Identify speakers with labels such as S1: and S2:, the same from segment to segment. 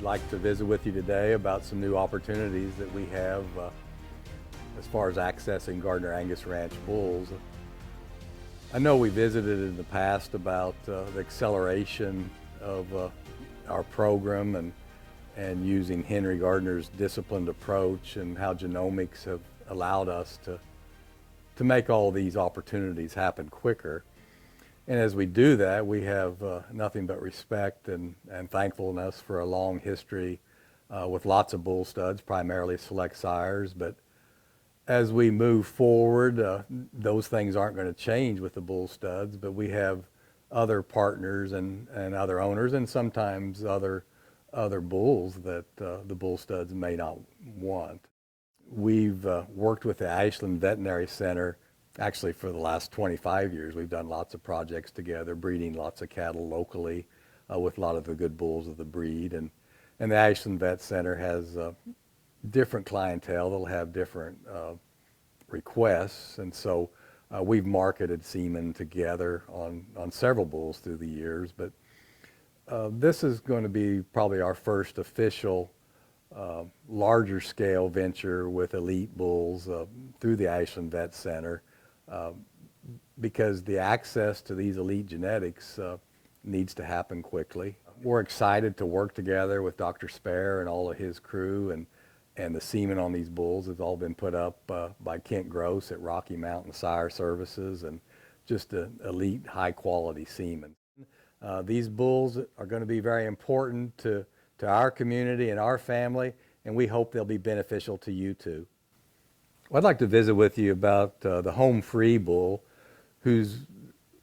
S1: like to visit with you today about some new opportunities that we have as far as accessing Gardiner Angus Ranch bulls. I know we visited in the past about the acceleration of our program and using Henry Gardiner's disciplined approach and how genomics have allowed us to make all these opportunities happen quicker. And as we do that, we have nothing but respect and thankfulness for a long history with lots of bull studs, primarily select sires. But as we move forward, those things aren't going to change with the bull studs, but we have other partners and other owners and sometimes other bulls that the bull studs may not want. We've worked with the Ashland Veterinary Center. Actually, for the last 25 years, we've done lots of projects together, breeding lots of cattle locally with a lot of the good bulls of the breed. And the Ashland Vet Center has different clientele that'll have different requests. And so we've marketed semen together on several bulls through the years. But this is going to be probably our first official larger scale venture with elite bulls through the Ashland Vet Center. Because the access to these elite genetics needs to happen quickly. We're excited to work together with Dr. Spare and all of his crew, and the semen on these bulls has all been put up by Kent Gross at Rocky Mountain Sire Services, and just an elite high quality semen. These bulls are going to be very important to our community and our family, and we hope they'll be beneficial to you too. Well, I'd like to visit with you about the home free bull, who's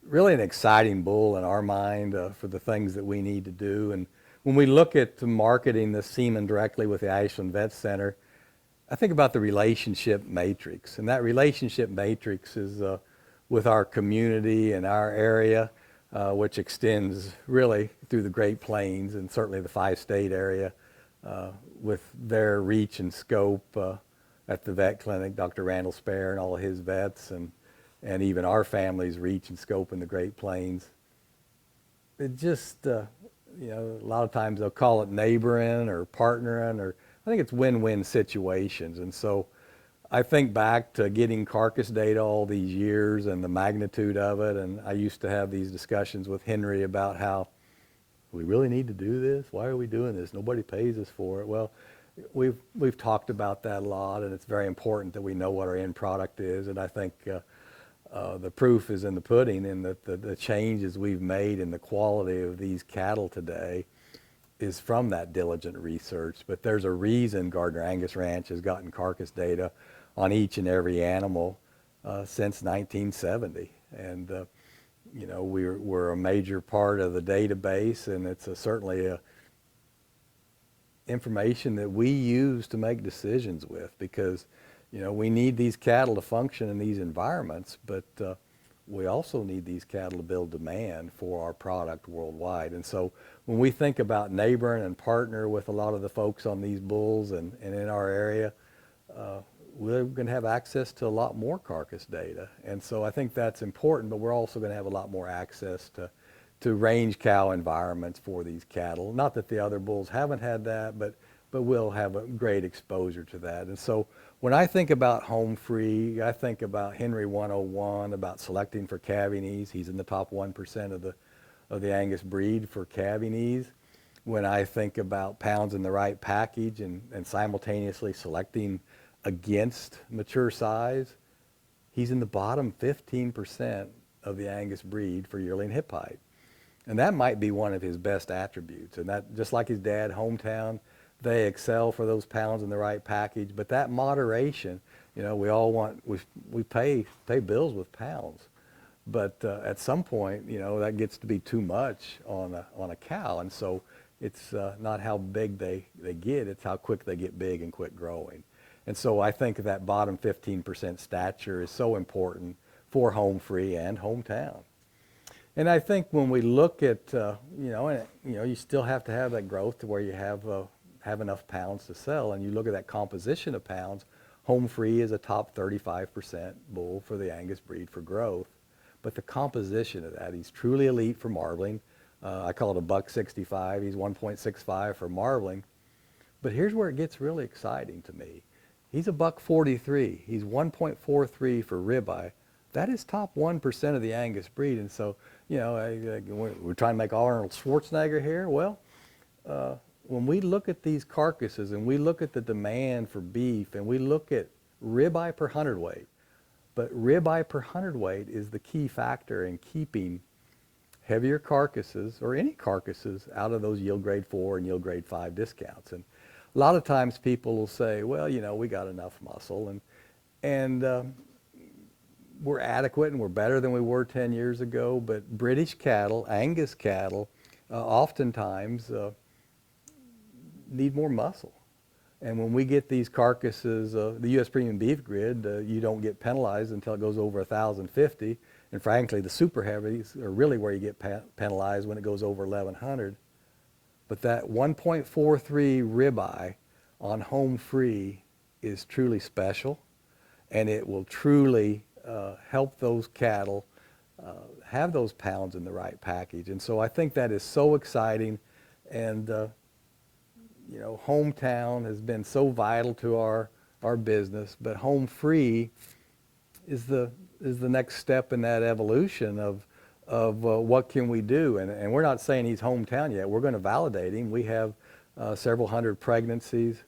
S1: really an exciting bull in our mind for the things that we need to do. And when we look at marketing the semen directly with the Ashland Vet Center, I think about the relationship matrix. And that relationship matrix is with our community and our area, which extends really through the Great Plains and certainly the 5-state area with their reach and scope at the vet clinic, Dr. Randall Spare and all of his vets, and even our family's reach and scope in the Great Plains. It just, a lot of times they'll call it neighboring or partnering, or I think it's win-win situations. And so I think back to getting carcass data all these years and the magnitude of it, and I used to have these discussions with Henry about how we really need to do this. Why are we doing this? Nobody pays us for it. Well, we've talked about that a lot, and it's very important that we know what our end product is. And I think the proof is in the pudding, in that the changes we've made in the quality of these cattle today is from that diligent research. But there's a reason GardinerAngusRanch has gotten carcass data on each and every animal since 1970. And we're a major part of the database, and it's certainly a information that we use to make decisions with, because we need these cattle to function in these environments, but we also need these cattle to build demand for our product worldwide. And so when we think about neighboring and partner with a lot of the folks on these bulls and in our area, we're going to have access to a lot more carcass data. And so I think that's important, but we're also going to have a lot more access to range cow environments for these cattle. Not that the other bulls haven't had that, but we'll have a great exposure to that. And so when I think about home free, I think about Henry 101, about selecting for calving ease. He's in the top 1% of the Angus breed for calving ease. When I think about pounds in the right package and simultaneously selecting against mature size, he's in the bottom 15% of the Angus breed for yearling hip height. And that might be one of his best attributes. And that, just like his dad, hometown, they excel for those pounds in the right package. But that moderation, we all want, we pay bills with pounds. But at some point, that gets to be too much on a cow. And so it's not how big they get, it's how quick they get big and quit growing. And so I think that bottom 15% stature is so important for home free and hometown. And I think when we look at, you still have to have that growth to where you have enough pounds to sell. And you look at that composition of pounds, home free is a top 35% bull for the Angus breed for growth. But the composition of that, he's truly elite for marbling. I call it a buck 65. He's 1.65 for marbling. But here's where it gets really exciting to me. He's a buck 43. He's 1.43 for ribeye. That is top 1% of the Angus breed. And so, you know, we're trying to make Arnold Schwarzenegger here. Well, when we look at these carcasses and we look at the demand for beef and we look at ribeye per hundredweight, but ribeye per hundredweight is the key factor in keeping heavier carcasses or any carcasses out of those yield grade 4 and yield grade 5 discounts. And a lot of times people will say, well, you know, we got enough muscle and we're adequate and we're better than we were 10 years ago, but British cattle, Angus cattle, oftentimes need more muscle. And when we get these carcasses, the U.S. premium beef grid, you don't get penalized until it goes over 1,050. And frankly, the super heavies are really where you get penalized when it goes over 1,100. But that 1.43 ribeye on home free is truly special, and it will truly help those cattle have those pounds in the right package. And so I think that is so exciting. And you know, hometown has been so vital to our business, but home free is the next step in that evolution of what can we do. And we're not saying he's hometown yet. We're going to validate him. We have several hundred pregnancies,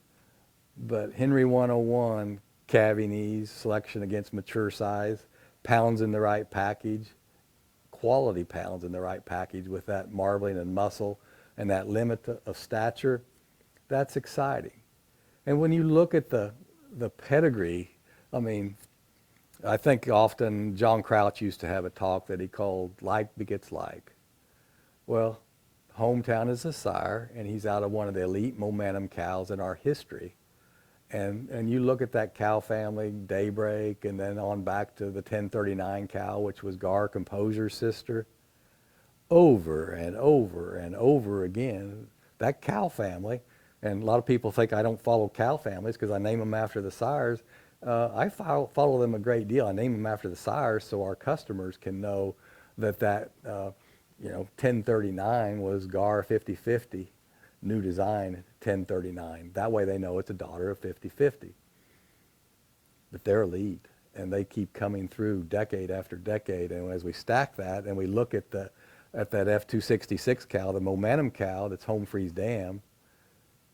S1: but Henry 101, calving ease, selection against mature size, pounds in the right package, quality pounds in the right package with that marbling and muscle and that limit of stature. That's exciting. And when you look at the pedigree, I mean, I think often John Crouch used to have a talk that he called like begets like. Well, hometown is a sire, and he's out of one of the elite momentum cows in our history. And you look at that cow family, Daybreak, and then on back to the 1039 cow, which was Gar Composure's sister, over and over and over again, that cow family. And a lot of people think I don't follow cow families because I name them after the sires. I follow them a great deal. I name them after the sires so our customers can know that you know, 1039 was Gar 5050, new design 1039. That way they know it's a daughter of 5050. But they're elite, and they keep coming through decade after decade. And as we stack that and we look at that F266 cow, the momentum cow that's home freeze dam,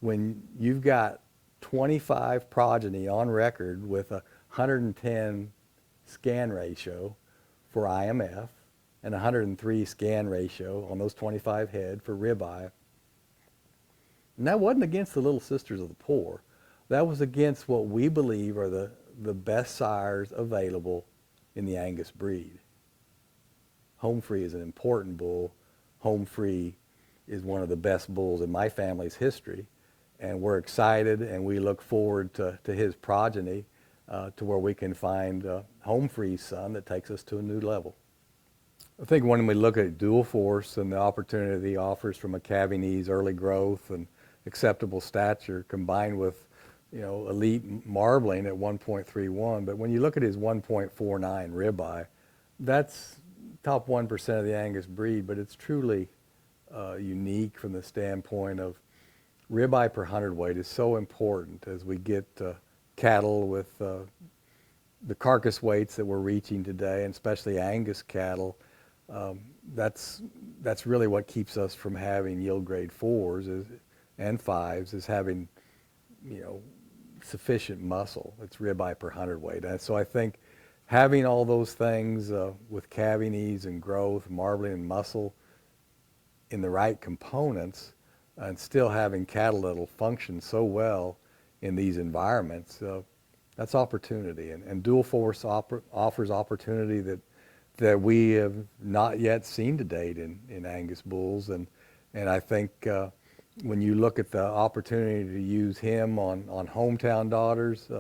S1: when you've got 25 progeny on record with a 110 scan ratio for IMF and 103 scan ratio on those 25 head for ribeye, and that wasn't against the Little Sisters of the Poor. That was against what we believe are the best sires available in the Angus breed. Home free is an important bull. Home free is one of the best bulls in my family's history. And we're excited, and we look forward to his progeny, to where we can find home freeze son that takes us to a new level. I think when we look at dual force and the opportunity he offers from a calving ease, early growth, and acceptable stature, combined with, you know, elite marbling at 1.31, but when you look at his 1.49 ribeye, that's top 1% of the Angus breed, but it's truly unique from the standpoint of ribeye per hundredweight is so important as we get cattle with the carcass weights that we're reaching today, and especially Angus cattle. That's really what keeps us from having yield grade 4s and 5s, is having, you know, sufficient muscle. It's ribeye per hundredweight. And so I think having all those things with calving ease and growth, marbling and muscle in the right components, and still having cattle that'll function so well in these environments, that's opportunity. And dual force offers opportunity that we have not yet seen to date in Angus bulls. And I think when you look at the opportunity to use him on hometown daughters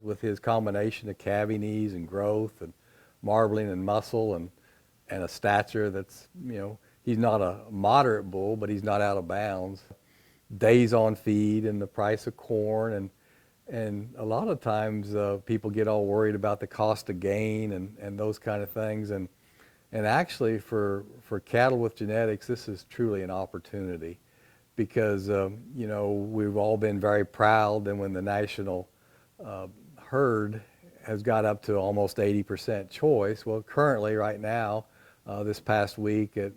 S1: with his combination of calving ease and growth and marbling and muscle and a stature that's, you know, he's not a moderate bull, but he's not out of bounds. Days on feed and the price of corn, and a lot of times people get all worried about the cost of gain and those kind of things. And actually for cattle with genetics, this is truly an opportunity, because, you know, we've all been very proud that when the national herd has got up to almost 80% choice. Well, currently, right now, this past week at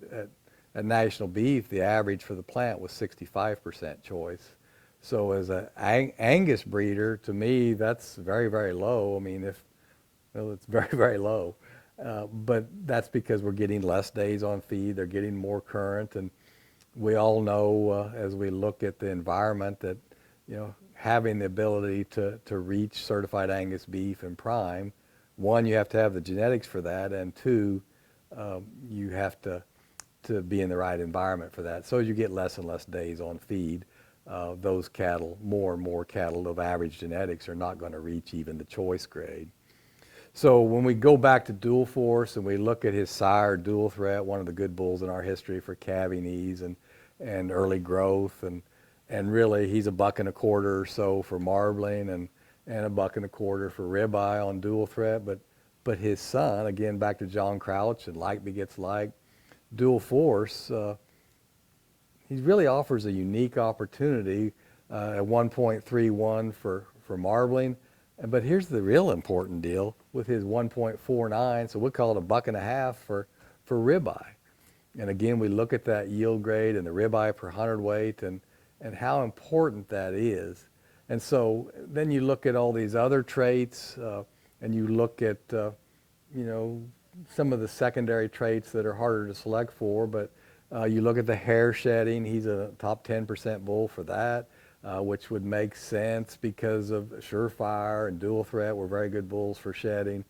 S1: National Beef, the average for the plant was 65% choice. So as an Angus breeder, to me, that's very, very low. I mean, well, it's very, very low. But that's because we're getting less days on feed. They're getting more current. And we all know as we look at the environment that, you know, having the ability to reach certified Angus beef and prime, one, you have to have the genetics for that, and two, you have to be in the right environment for that. So as you get less and less days on feed, those cattle, more and more cattle of average genetics, are not going to reach even the choice grade. So when we go back to Dual Force and we look at his sire, Dual Threat, one of the good bulls in our history for calving ease and early growth, and really he's $1.25 or so for marbling and $1.25 for ribeye on Dual Threat. But his son, again back to John Crouch and like begets like, Dual Force, he really offers a unique opportunity at 1.31 for marbling. But here's the real important deal with his 1.49, so we'll call it $1.50 for ribeye. And again, we look at that yield grade and the ribeye per hundredweight and how important that is. And so then you look at all these other traits and you look at, you know, some of the secondary traits that are harder to select for, but you look at the hair shedding, he's a top 10% bull for that, which would make sense because of Surefire and Dual Threat were very good bulls for shedding.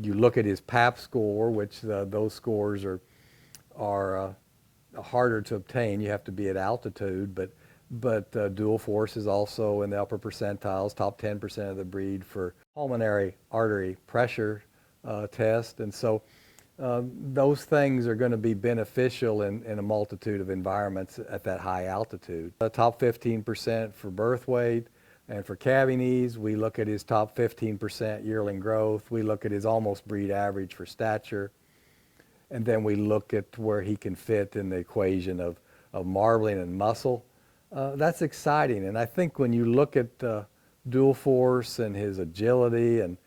S1: You look at his PAP score, which those scores are harder to obtain. You have to be at altitude, but Dual Force is also in the upper percentiles, top 10% of the breed for pulmonary artery pressure test. And so those things are going to be beneficial in a multitude of environments at that high altitude. The top 15% for birth weight, and for calving ease, we look at his top 15% yearling growth. We look at his almost breed average for stature. And then we look at where he can fit in the equation of marbling and muscle. That's exciting. And I think when you look at Dual Force and his agility, and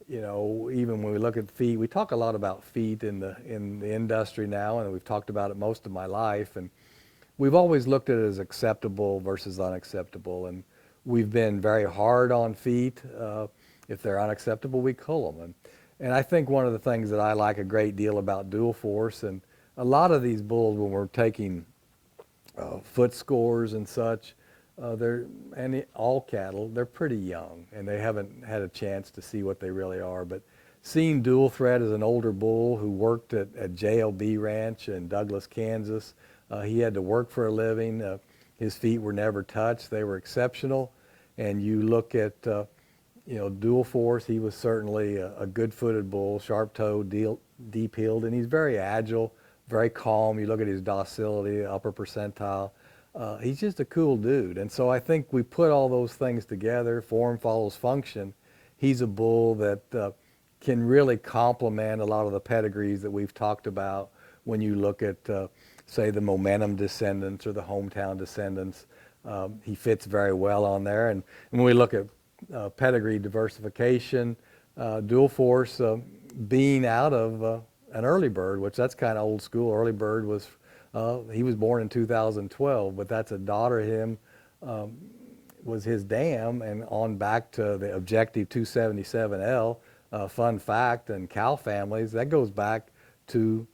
S1: you know, even when we look at feet, we talk a lot about feet in the industry now, and we've talked about it most of my life. And we've always looked at it as acceptable versus unacceptable. And we've been very hard on feet. If they're unacceptable, we cull them. And I think one of the things that I like a great deal about Dual Force, and a lot of these bulls, when we're taking foot scores and such, all cattle, they're pretty young, and they haven't had a chance to see what they really are. But seeing Dual Threat as an older bull who worked at JLB Ranch in Douglas, Kansas, he had to work for a living. His feet were never touched. They were exceptional. And you look at, you know, Dual Force, he was certainly a good-footed bull, sharp-toed, deep-heeled, and he's very agile, very calm. You look at his docility, upper percentile. He's just a cool dude. And so I think we put all those things together, form follows function. He's a bull that can really complement a lot of the pedigrees that we've talked about when you look at, say, the momentum descendants or the hometown descendants. He fits very well on there. And when we look at pedigree diversification, Dual Force being out of an early bird, which that's kind of old school. Early bird was, he was born in 2012, but that's a daughter of him, was his dam, and on back to the Objective 277L. Fun fact, and cow families, that goes back to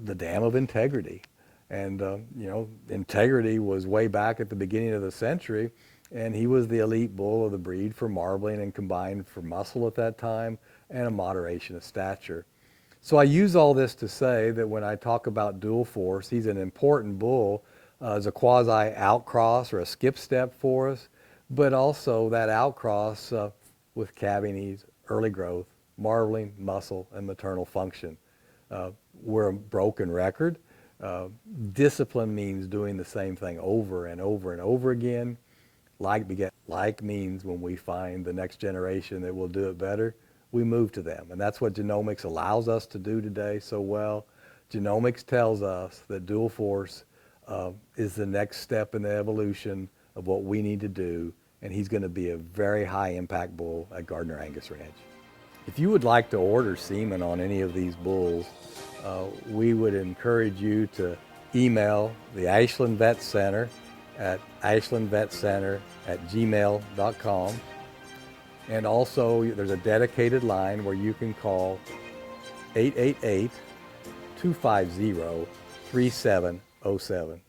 S1: the dam of Integrity. And, you know, Integrity was way back at the beginning of the century, and he was the elite bull of the breed for marbling and combined for muscle at that time and a moderation of stature. So I use all this to say that when I talk about Dual Force, he's an important bull as a quasi-outcross or a skip step for us, but also that outcross with calving ease, early growth, marbling, muscle, and maternal function. We're a broken record. Discipline means doing the same thing over and over and over again. Like beget like means when we find the next generation that will do it better, we move to them. And that's what genomics allows us to do today so well. Genomics tells us that Dual Force is the next step in the evolution of what we need to do, and he's going to be a very high impact bull at Gardiner Angus Ranch. If you would like to order semen on any of these bulls, we would encourage you to email the Ashland Vet Center at AshlandVetCenter@gmail.com. And also there's a dedicated line where you can call 888-250-3707.